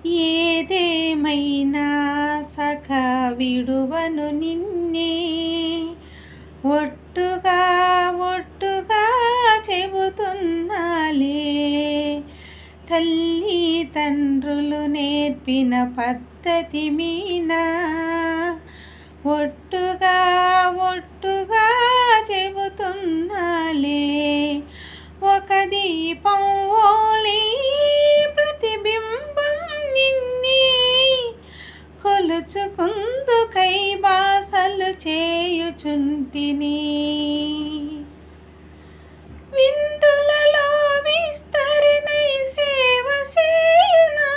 ఏదేమైనా సఖా విడువను నిన్నే, ఒట్టుగా ఒట్టుగా చెబుతున్నాలే. తల్లి తండ్రులు నేర్పిన పద్ధతి మీనా, ఒట్టుగా ఒట్టుగా చెబుతున్నాలే. ఒక దీపం ఓలే ప్రతిబింబం నిన్నే, కొలుచుకుందుకై బాసలు చేయుచుంటిని. విందులలో విస్తరినై సేవ చేయునా,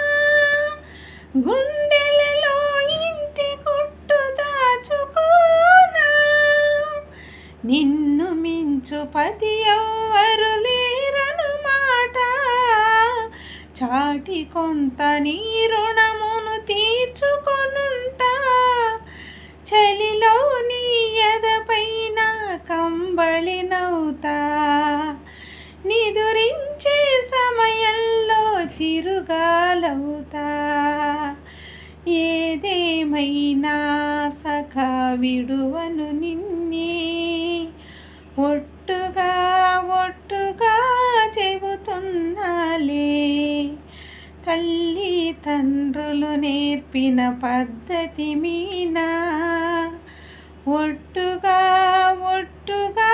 గుండెలలో ఇంటి గుట్టు దాచుకోనా. నిన్ను మించు పతి ఎవ్వరు లేరను మాట, చాటి కొంత నీ రుణమును తీర్చుకొనుంటా. చలిలో నీ ఎదపైన కంబళినవుతా, నిదురించే సమయంలో చిరుగాలవుతా. ఏదేమైనా సఖా విడువను నిన్నే, ఒట్టుగా ఒట్టుగా చెబుతున్నాలే. తల్లి తండ్రులు నేర్పిన పద్ధతి మీనా, ఒట్టుగా ఒట్టుగా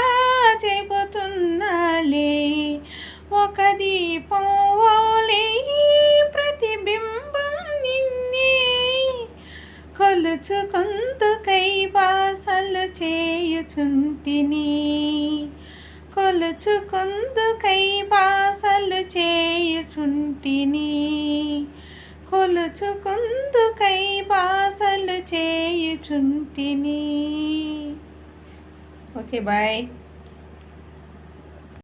చెబుతున్నాలే. ఒక దీపం ఓలే ప్రతిబింబం నిన్నే, కొలుచుకుందుకై బాసలు చేయుచుంటిని. కొలుచుకుందుకై బాసలు చేయుచుంటిని. కొలుచుకుందుకై బాసలు చేయుచుంటిని. Okay, bye.